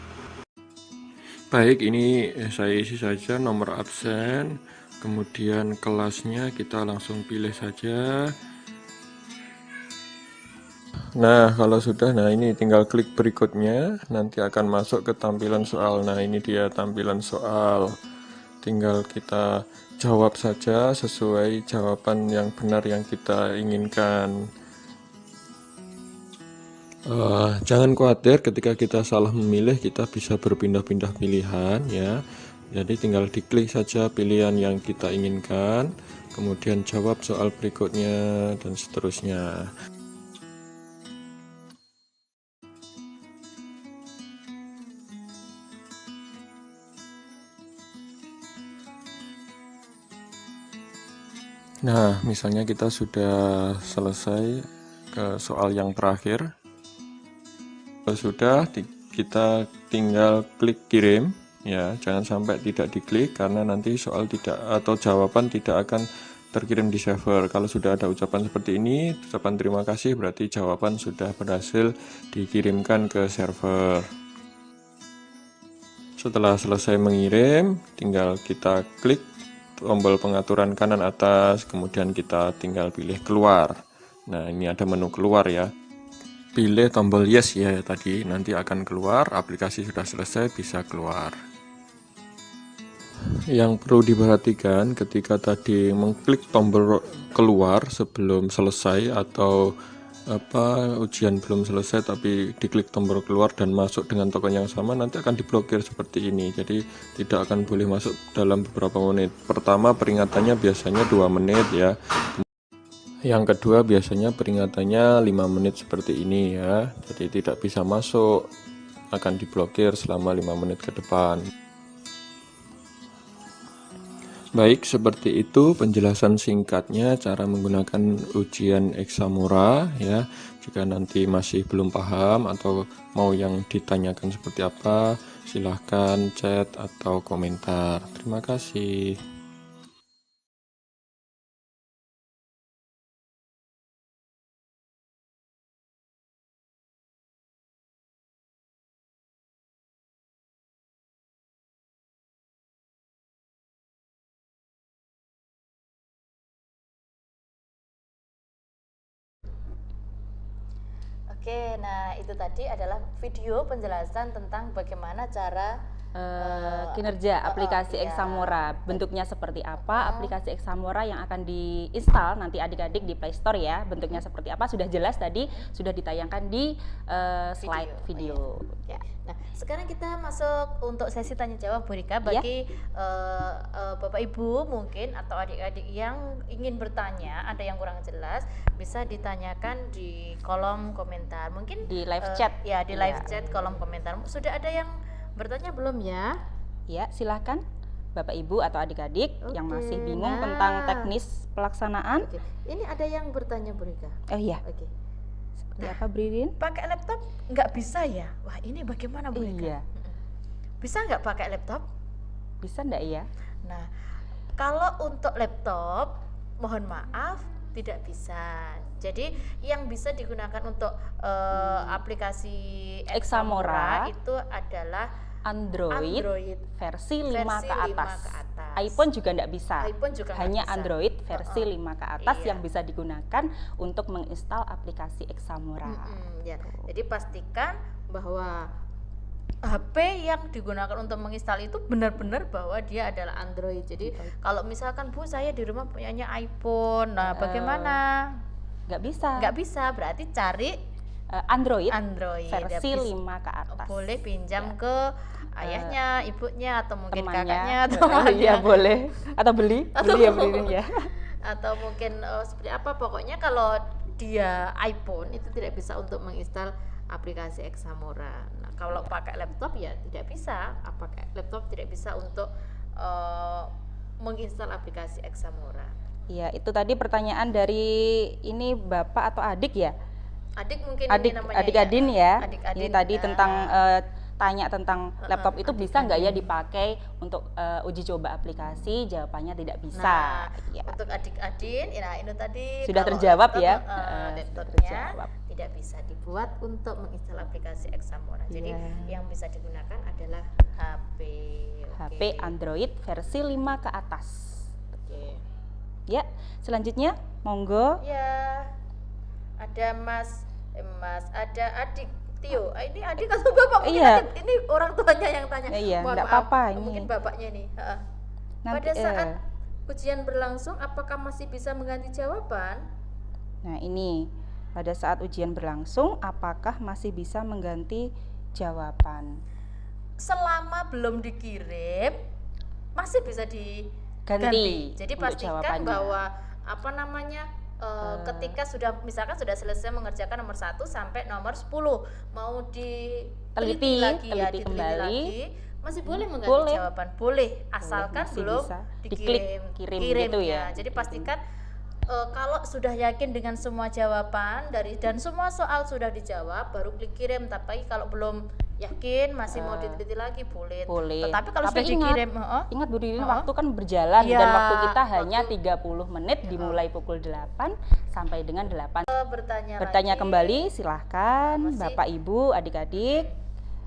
Baik, ini saya isi saja nomor absen, kemudian kelasnya kita langsung pilih saja, Nah, kalau sudah, nah ini tinggal klik berikutnya, nanti akan masuk ke tampilan soal. Nah, ini dia tampilan soal. Tinggal kita jawab saja sesuai jawaban yang benar yang kita inginkan. Jangan khawatir ketika kita salah memilih, kita bisa berpindah-pindah pilihan ya. Jadi tinggal diklik saja pilihan yang kita inginkan, kemudian jawab soal berikutnya dan seterusnya. Nah, misalnya kita sudah selesai ke soal yang terakhir. Kalau sudah, kita tinggal klik kirim ya, jangan sampai tidak diklik karena nanti soal tidak atau jawaban tidak akan terkirim di server. Kalau sudah ada ucapan seperti ini, ucapan terima kasih, berarti jawaban sudah berhasil dikirimkan ke server. Setelah selesai mengirim, tinggal kita klik tombol pengaturan kanan atas, kemudian kita tinggal pilih keluar. Nah, ini ada menu keluar ya. Pilih tombol yes ya tadi, nanti akan keluar, aplikasi sudah selesai, bisa keluar. Yang perlu diperhatikan ketika tadi mengklik tombol keluar sebelum selesai atau ujian belum selesai tapi diklik tombol keluar dan masuk dengan token yang sama, nanti akan diblokir seperti ini. Jadi tidak akan boleh masuk dalam beberapa menit. Pertama, peringatannya biasanya 2 menit ya. Yang kedua, biasanya peringatannya 5 menit seperti ini ya. Jadi tidak bisa masuk, akan diblokir selama 5 menit ke depan. Baik, seperti itu penjelasan singkatnya cara menggunakan ujian Examora ya. Jika nanti masih belum paham atau mau yang ditanyakan seperti apa, silahkan chat atau komentar. Terima kasih. Oke, nah itu tadi adalah video penjelasan tentang bagaimana cara kinerja aplikasi iya. Examora, bentuknya seperti apa, aplikasi Examora yang akan diinstal nanti adik-adik di Play Store ya, bentuknya seperti apa sudah jelas tadi, sudah ditayangkan di slide video. Ya. Nah, sekarang kita masuk untuk sesi tanya jawab Bu Rika bagi Bapak Ibu mungkin atau adik-adik yang ingin bertanya, ada yang kurang jelas bisa ditanyakan di kolom komentar. Mungkin Di live chat. Ya, di live chat kolom komentar. Sudah ada yang bertanya belum ya? Ya, silahkan Bapak Ibu atau adik-adik yang masih bingung tentang teknis pelaksanaan. Oke. Ini ada yang bertanya Bu Rika. Oh iya, Oke. seperti apa Bririn? Pakai laptop nggak bisa ya? Wah, ini bagaimana Bu Rika? Iya, Bisa nggak pakai laptop? bisa enggak ya? Nah, kalau untuk laptop, mohon maaf tidak bisa. Jadi yang bisa digunakan untuk aplikasi Examora itu adalah Android, versi 5 ke atas. iPhone juga enggak bisa. iPhone juga nggak Hanya bisa. Android versi 5 ke atas Iya. yang bisa digunakan untuk menginstal aplikasi Examora. Ya. Jadi pastikan bahwa HP yang digunakan untuk menginstal itu benar-benar bahwa dia adalah Android. Jadi kalau misalkan Bu saya di rumah punyanya iPhone, nah bagaimana? Enggak bisa. Nggak bisa, berarti cari Android, Android versi ya, 5 ke atas. boleh pinjam ke ayahnya, ibunya, atau mungkin Temannya. kakaknya, atau Oh, temannya, iya boleh. Atau beli ya Bririn ya. atau mungkin seperti apa. Pokoknya kalau dia iPhone itu tidak bisa untuk menginstal aplikasi Examora. Nah, kalau pakai laptop ya tidak bisa. Pakai laptop tidak bisa untuk menginstal aplikasi Examora. Iya, itu tadi pertanyaan dari ini Bapak atau adik ya? Adik mungkin Adik, ini namanya adik Adin ya. Adik Ini Adin. tadi Nah, tentang tanya tentang laptop itu adik bisa nggak ya Adin. dipakai untuk uji coba aplikasi? Jawabannya tidak bisa. Nah, Ya. untuk adik Adin, nah ini tadi Sudah kalau terjawab laptop, ya? laptopnya Sudah terjawab. tidak bisa dibuat untuk menginstal aplikasi Examora. Jadi Iya. yang bisa digunakan adalah HP. HP Android versi 5 ke atas. Oke. Ya, selanjutnya monggo. Ya, ada Mas Mas, ada adik Tio. Ini adik atau bapak? Mungkin Iya. nanti ini orang tuanya yang tanya. Iya, Mohon nggak maaf. apa-apa ini. Mungkin bapaknya nih. Nanti, Pada saat ujian berlangsung, apakah masih bisa mengganti jawaban? Nah, ini pada saat ujian berlangsung, apakah masih bisa mengganti jawaban? Selama belum dikirim, masih bisa diganti. Jadi untuk pastikan jawabannya. bahwa apa namanya ketika sudah misalkan sudah selesai mengerjakan nomor 1 sampai nomor 10 mau diteliti lagi ya, teliti diteliti kembali. lagi, masih boleh mengganti Boleh. jawaban, boleh asalkan masih belum bisa diklik kirim kirimnya. gitu ya. Jadi pastikan kalau sudah yakin dengan semua jawaban dan semua soal sudah dijawab, baru klik kirim. Tapi kalau belum yakin masih mau diteliti lagi, boleh. Tetapi kalau sudah dikirim, ingat Bu Ririn, waktu kan berjalan Iya, dan waktu kita hanya 30 menit dimulai pukul 8 sampai dengan 8. Bertanya lagi. kembali silahkan Masih. Bapak Ibu, adik-adik.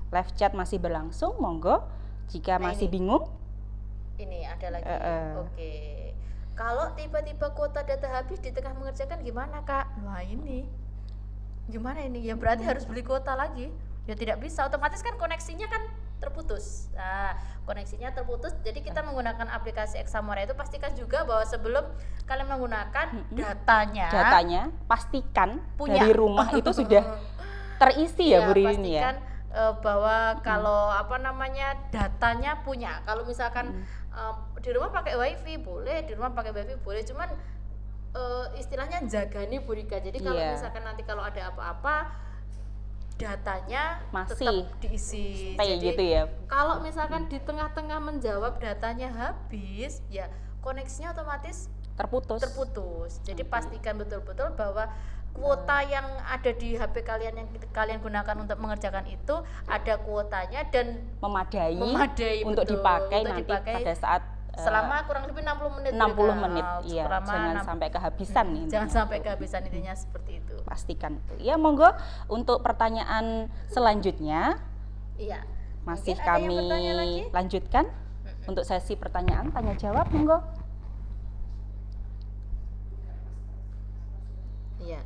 Live chat masih berlangsung, monggo. Jika masih ini. bingung, Ini ada lagi. Oke. Kalau tiba-tiba kuota data habis di tengah mengerjakan gimana, Kak? Wah, ini. Gimana ini? Ya berarti harus beli kuota lagi. Ya tidak bisa, otomatis kan koneksinya kan terputus. Nah, koneksinya terputus. Jadi kita menggunakan aplikasi Examora itu pastikan juga bahwa sebelum kalian menggunakan datanya pastikan punya. dari rumah itu sudah terisi ya, Bu Ririn ya. Pastikan bahwa kalau apa namanya datanya punya. Kalau misalkan di rumah pakai wifi boleh, di rumah pakai wifi boleh, cuman istilahnya jaga nih Bu Rika. Jadi kalau misalkan nanti kalau ada apa-apa datanya masih tetap diisi. Jadi gitu ya. Kalau misalkan di tengah-tengah menjawab datanya habis, ya koneksinya otomatis terputus. Jadi pastikan betul-betul bahwa kuota yang ada di HP kalian yang kalian gunakan untuk mengerjakan itu ada kuotanya dan memadai untuk dipakai nanti pada saat selama kurang lebih 60 menit. 60 menit, iya. Jangan sampai kehabisan nih. Jangan sampai kehabisan, intinya seperti itu. Pastikan itu. Ya, monggo untuk pertanyaan selanjutnya. Iya. Masih kami lanjutkan untuk sesi pertanyaan tanya jawab, monggo. Iya.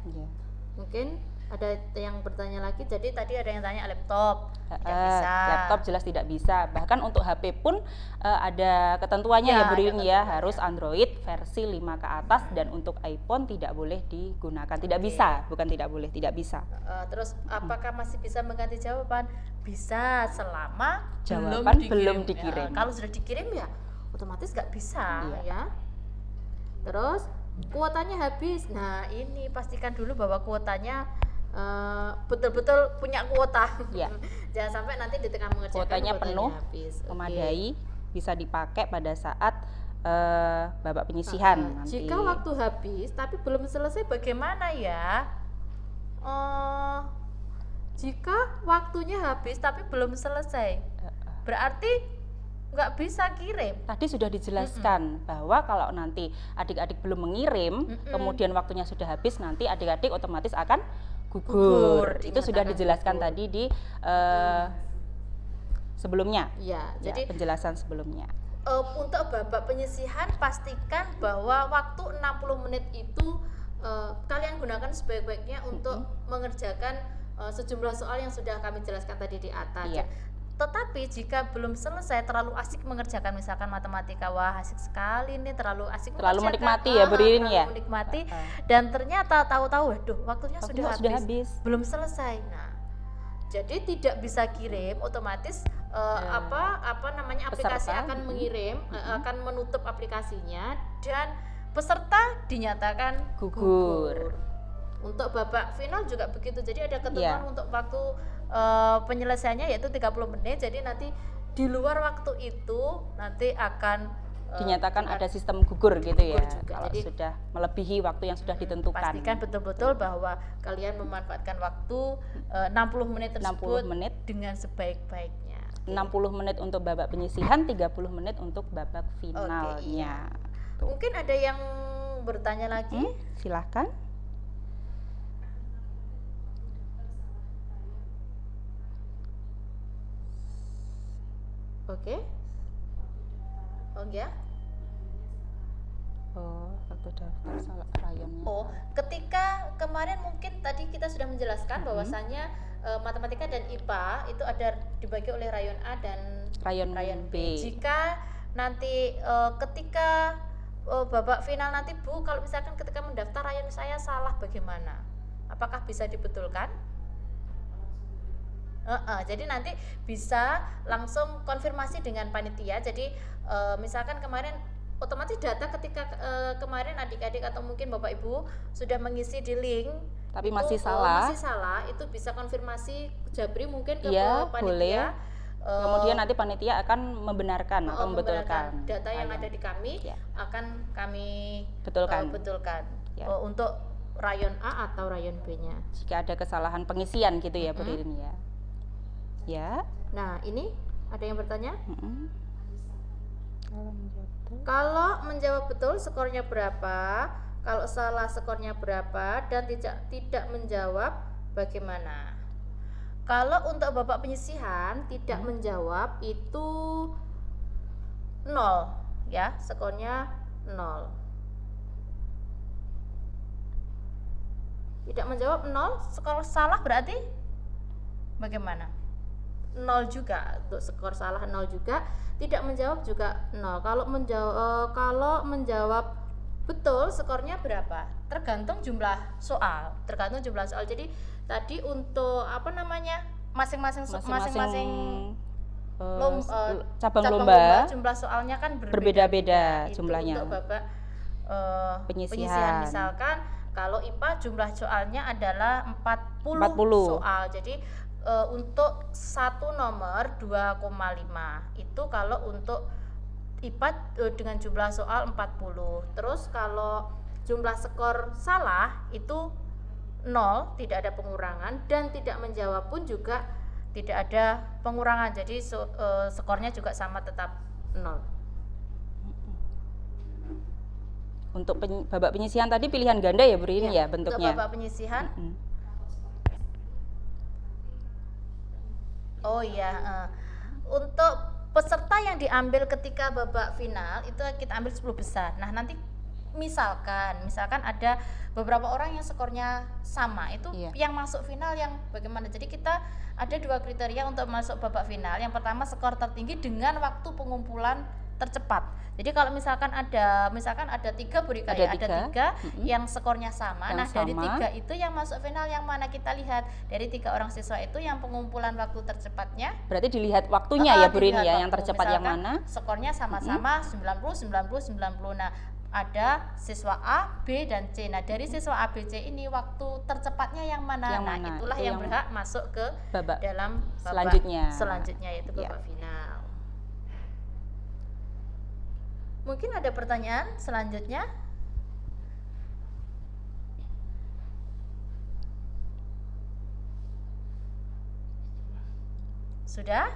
Mungkin ada yang bertanya lagi. Jadi tadi ada yang tanya laptop. Bisa. Laptop jelas tidak bisa. Bahkan untuk HP pun ada ketentuannya ya, Bu Ririn ya, harus Android versi 5 ke atas dan untuk iPhone tidak boleh digunakan. Tidak bisa, bukan tidak boleh, tidak bisa. Terus apakah masih bisa mengganti jawaban? Bisa selama jawaban belum dikirim. Kalau sudah dikirim ya otomatis nggak bisa ya. Terus kuotanya habis. Nah, ini pastikan dulu bahwa kuotanya betul-betul punya kuota. Ya. Jangan sampai nanti di tengah mengerjakan kuotanya penuh, habis. memadai, bisa dipakai pada saat babak penyisihan nanti. Jika waktu habis tapi belum selesai bagaimana ya? Jika waktunya habis tapi belum selesai, berarti nggak bisa kirim. Tadi sudah dijelaskan bahwa kalau nanti adik-adik belum mengirim, kemudian waktunya sudah habis, nanti adik-adik otomatis akan gugur. Itu sudah dijelaskan tadi di sebelumnya. Ya, jadi penjelasan sebelumnya. Untuk babak penyisihan pastikan bahwa waktu 60 menit itu kalian gunakan sebaik-baiknya untuk mengerjakan sejumlah soal yang sudah kami jelaskan tadi di atas. Iya. Tetapi jika belum selesai, terlalu asik mengerjakan misalkan matematika, wah asik sekali nih, terlalu asik menikmati ya, Bu Ririn ya. Menikmati dan ternyata tahu-tahu waduh waktunya sudah habis, belum selesai. Nah, jadi tidak bisa kirim, otomatis apa namanya aplikasi peserta akan mengirim, akan menutup aplikasinya dan peserta dinyatakan gugur. Untuk babak final juga begitu. Jadi ada ketentuan untuk waktu penyelesaiannya yaitu 30 menit. Jadi nanti di luar waktu itu nanti akan dinyatakan ada sistem gugur gitu ya. Juga. Kalau jadi, sudah melebihi waktu yang sudah ditentukan. Pastikan betul-betul bahwa kalian memanfaatkan waktu 60 menit tersebut 60 menit dengan sebaik-baiknya. 60 menit untuk babak penyisihan, 30 menit untuk babak finalnya. Iya. Mungkin ada yang bertanya lagi? Silahkan. Oke. Oh ya. Oh, waktu daftar salah rayonnya. Oh, ketika kemarin mungkin tadi kita sudah menjelaskan bahwasannya matematika dan IPA itu ada dibagi oleh rayon A dan Rayon B. Jika nanti ketika babak final nanti Bu, kalau misalkan ketika mendaftar rayon saya salah bagaimana? Apakah bisa dibetulkan? Jadi nanti bisa langsung konfirmasi dengan panitia. Jadi misalkan kemarin otomatis data ketika kemarin adik-adik atau mungkin Bapak Ibu sudah mengisi di link Tapi itu, masih salah. masih salah, itu bisa konfirmasi Jabri mungkin ke Iya, panitia. boleh. Kemudian nanti panitia akan membenarkan atau membenarkan membetulkan data yang rayon. ada di kami Ya. akan kami Betulkan. betulkan Ya. untuk rayon A atau rayon B-nya. Jika ada kesalahan pengisian gitu ya, Bu Ririn ya. Ya. Nah, ini ada yang bertanya? Mm-mm. Kalau menjawab betul skornya berapa? Kalau salah skornya berapa? Dan tidak menjawab bagaimana? Kalau untuk Bapak penyisihan tidak menjawab itu 0 ya, skornya 0. Tidak menjawab 0, skor salah berarti bagaimana? 0 juga, untuk skor salah 0 juga, tidak menjawab juga 0. Kalau menjawab betul skornya berapa? Tergantung jumlah soal. Jadi tadi untuk apa namanya? Masing-masing cabang lomba jumlah soalnya kan berbeda-beda Itu jumlahnya. untuk Bapak Penyisihan. misalkan kalau IPA jumlah soalnya adalah 40 40. soal. Jadi untuk satu nomor 2,5 itu kalau untuk IPA dengan jumlah soal 40. Terus kalau jumlah skor salah itu 0, tidak ada pengurangan, dan tidak menjawab pun juga tidak ada pengurangan. Jadi skornya juga sama, tetap 0. Untuk babak penyisihan tadi pilihan ganda ya, Bu Ririn ya bentuknya. Untuk babak penyisihan. Oh iya, untuk peserta yang diambil ketika babak final itu kita ambil 10 besar. Nah, nanti misalkan ada beberapa orang yang skornya sama, itu yang masuk final yang bagaimana? Jadi kita ada 2 kriteria untuk masuk babak final. Yang pertama skor tertinggi dengan waktu pengumpulan tercepat. Jadi kalau misalkan ada 3 Burika, ada 3 yang skornya sama. Nah, dari 3 itu yang masuk final yang mana? Kita lihat dari 3 orang siswa itu yang pengumpulan waktu tercepatnya. Berarti dilihat waktunya ya, Bu Ririn ya, yang tercepat yang mana? Skornya sama-sama 90 90 90. Nah, ada siswa A, B, dan C. Nah, dari siswa A, B, C ini waktu tercepatnya yang mana? Itulah yang berhak masuk ke dalam babak selanjutnya yaitu babak final. Mungkin ada pertanyaan selanjutnya? Sudah?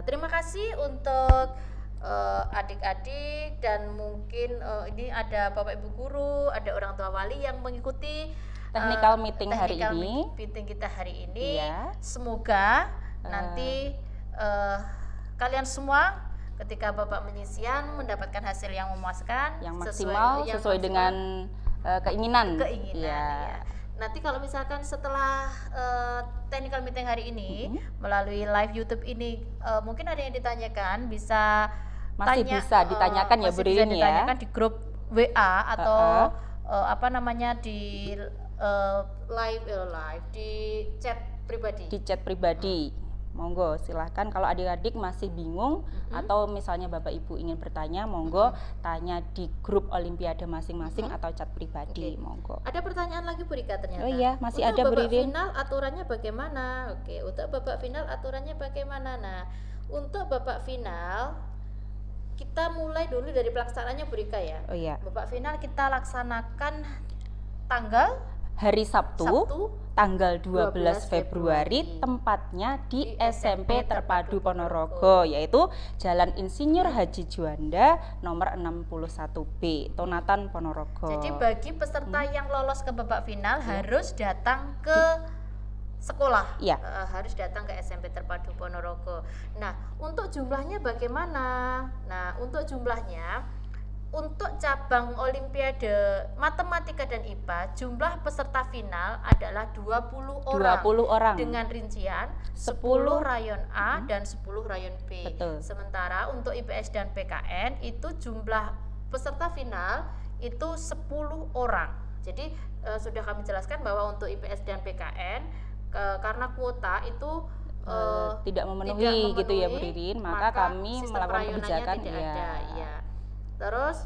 Terima kasih untuk adik-adik, dan mungkin ini ada Bapak Ibu guru, ada orang tua wali yang mengikuti technical meeting meeting kita hari ini. Semoga nanti kalian semua ketika Bapak penyisihan mendapatkan hasil yang memuaskan, yang maksimal sesuai dengan keinginan. Ya. Nanti kalau misalkan setelah technical meeting hari ini melalui live YouTube ini mungkin ada yang ditanyakan, bisa ditanyakan ya, Bu Ririn ya. Ditanyakan di grup WA atau di live di chat pribadi. Di chat pribadi. Monggo silahkan, kalau adik-adik masih bingung atau misalnya Bapak Ibu ingin bertanya, monggo tanya di grup Olimpiade masing-masing atau chat pribadi. Monggo. Ada pertanyaan lagi, Bu Rika, ternyata. Oh iya, masih untuk ada, Bu Ririn. Final aturannya bagaimana? Untuk babak final aturannya bagaimana? Nah, untuk babak final kita mulai dulu dari pelaksanaannya, Bu Rika ya. Oh iya. Babak final kita laksanakan tanggal hari Sabtu tanggal 12 Februari, tempatnya di SMP Terpadu Ponorogo, yaitu Jalan Insinyur Haji Juanda nomor 61B, Tonatan, Ponorogo. Jadi bagi peserta yang lolos ke babak final harus datang ke sekolah, harus datang ke SMP Terpadu Ponorogo. Nah, untuk jumlahnya bagaimana? Nah, untuk jumlahnya untuk cabang Olimpiade Matematika dan IPA, jumlah peserta final adalah 20 orang. 20 orang. Dengan rincian 10 10 rayon A dan 10 rayon B. Betul. Sementara untuk IPS dan PKN itu jumlah peserta final itu 10 orang. Jadi sudah kami jelaskan bahwa untuk IPS dan PKN karena kuota itu tidak memenuhi gitu ya Bu Ririn, maka kami sistem melakukan rayonannya kebijakan tidak ya. ada, ya. Terus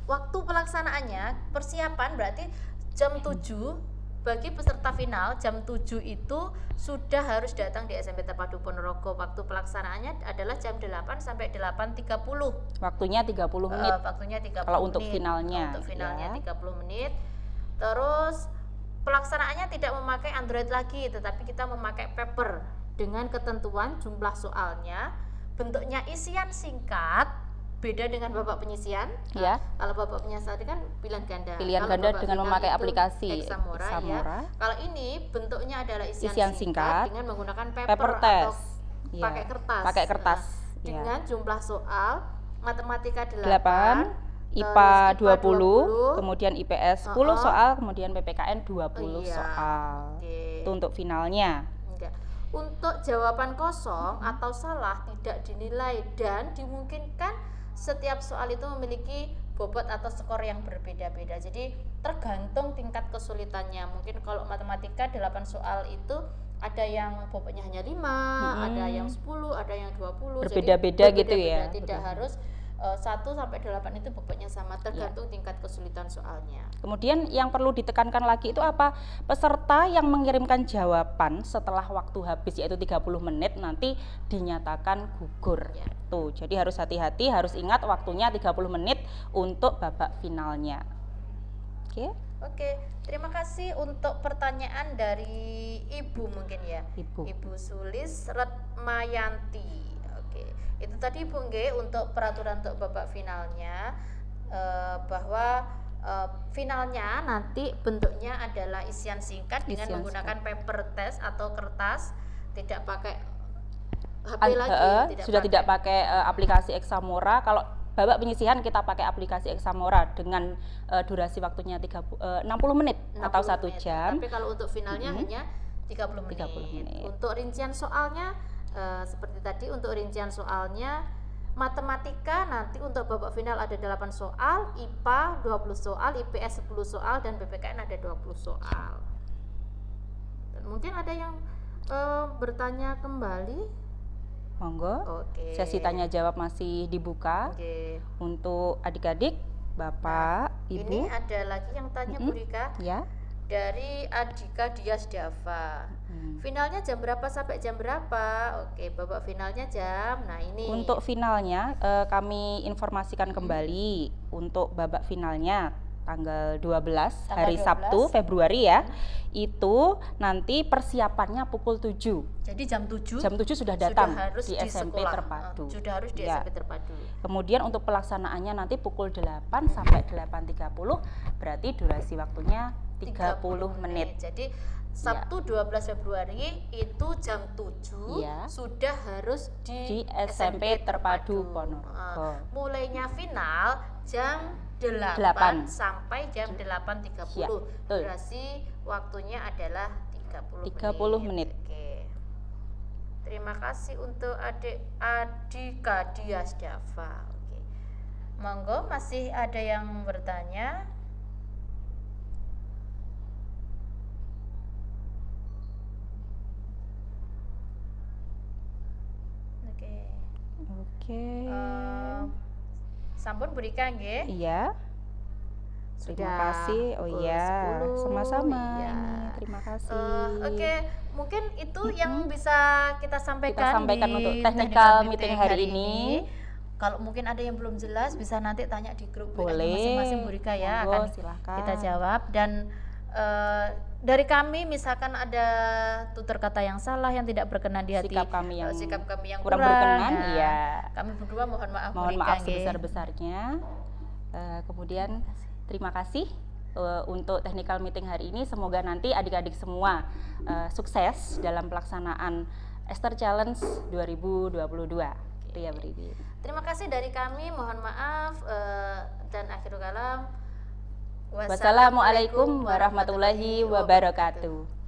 waktu pelaksanaannya, persiapan berarti jam 7 bagi peserta final, jam 7 itu sudah harus datang di SMP Terpadu Ponorogo. Waktu pelaksanaannya adalah jam 8 sampai 8.30. Waktunya 30 menit. Waktunya 30 Kalau menit. untuk finalnya, Untuk finalnya ya. 30 menit. Terus pelaksanaannya tidak memakai Android lagi, tetapi kita memakai paper dengan ketentuan jumlah soalnya, bentuknya isian singkat, beda dengan babak penyisian. Ya. Kalau babak penyisian kan pilihan ganda. Pilihan Kalau ganda babak dengan final memakai itu aplikasi Examora, Examora. ya. Kalau ini bentuknya adalah isian, Isian singkat dengan menggunakan paper paper test. atau Ya. pakai kertas. Pakai kertas. Nah, Ya. dengan jumlah soal matematika 8, 8, IPA terus 20, kemudian IPS 10 soal, kemudian PPKN 20 Iya. soal. Oke. Itu untuk finalnya. Enggak. Untuk jawaban kosong atau salah tidak dinilai dan dimungkinkan setiap soal itu memiliki bobot atau skor yang berbeda-beda. Jadi tergantung tingkat kesulitannya. Mungkin kalau matematika 8 soal itu ada yang bobotnya hanya 5, ada yang 10, ada yang 20. Berbeda-beda gitu ya. Tidak harus 1 sampai 8 itu bobotnya sama, tergantung tingkat kesulitan soalnya. Kemudian yang perlu ditekankan lagi itu apa? Peserta yang mengirimkan jawaban setelah waktu habis yaitu 30 menit nanti dinyatakan gugur. Ya. Tuh, jadi harus hati-hati, harus ingat waktunya 30 menit untuk babak finalnya. Oke? Oke, terima kasih untuk pertanyaan dari Ibu mungkin ya. Ibu. Sulis Retmayanti. Oke, itu tadi Bu Nge untuk peraturan untuk babak finalnya, bahwa finalnya nanti bentuknya adalah isian singkat dengan Isian menggunakan paper test atau kertas, tidak pakai HP lagi, Sudah tidak pakai aplikasi Examora. Kalau babak penyisihan kita pakai aplikasi Examora dengan durasi waktunya 60 menit 60 atau 1 menit. jam. Tapi kalau untuk finalnya hanya 30 menit. 30 menit. Untuk rincian soalnya seperti tadi, untuk rincian soalnya matematika nanti untuk babak final ada 8 soal, IPA 20 soal, IPS 10 soal, dan PPKN ada 20 soal. Dan mungkin ada yang bertanya kembali. Monggo. Oke. Sesi tanya jawab masih dibuka Oke. untuk adik-adik, Bapak, Ibu. Ini ada lagi yang tanya Bu Rika, Ya. dari Adika Dias Dava. Finalnya jam berapa sampai jam berapa? Oke, babak finalnya jam. Nah, ini. Untuk finalnya kami informasikan kembali untuk babak finalnya tanggal 12 hari 12. Sabtu Februari ya. Itu nanti persiapannya pukul 7. Jadi jam 7 Jam 7 sudah datang harus di SMP sekolah. Terpadu. Sudah harus di Ya. SMP Terpadu. Kemudian untuk pelaksanaannya nanti pukul 8 sampai 8.30, berarti durasi waktunya 30 menit. Jadi Sabtu 12 Februari itu jam 7 Iya. sudah harus Di SMP Terpadu Ponorogo. Mulainya final jam 8 8. sampai jam 8.30. Ya, betul. Durasi waktunya adalah 30 menit. Oke. Terima kasih untuk Adika Dias Dava. Oke. Monggo, masih ada yang bertanya? Oke. Oke. Sampun Bu Rika nggih? Iya. Terima Sudah kasih. Oh pukul iya, 10. sama-sama. Iya. Ini, terima kasih. Oke, mungkin itu yang bisa kita sampaikan, sampaikan di untuk technical meeting hari ini. Kalau mungkin ada yang belum jelas bisa nanti tanya di grup Boleh. masing-masing Bu Rika ya, Monggo, akan silahkan. kita jawab. Dan dari kami misalkan ada tutur kata yang salah yang tidak berkenan di hati, Sikap kami yang kurang kurang berkenan, nah, iya. kami berdua mohon maaf Bu Mohon Rika, maaf nggih. sebesar-besarnya. Kemudian terima kasih untuk technical meeting hari ini. Semoga nanti adik-adik semua sukses dalam pelaksanaan Ester Challenge 2022. Ria Bridin. Terima kasih dari kami, mohon maaf dan akhirul kalam. Wassalamualaikum warahmatullahi wabarakatuh.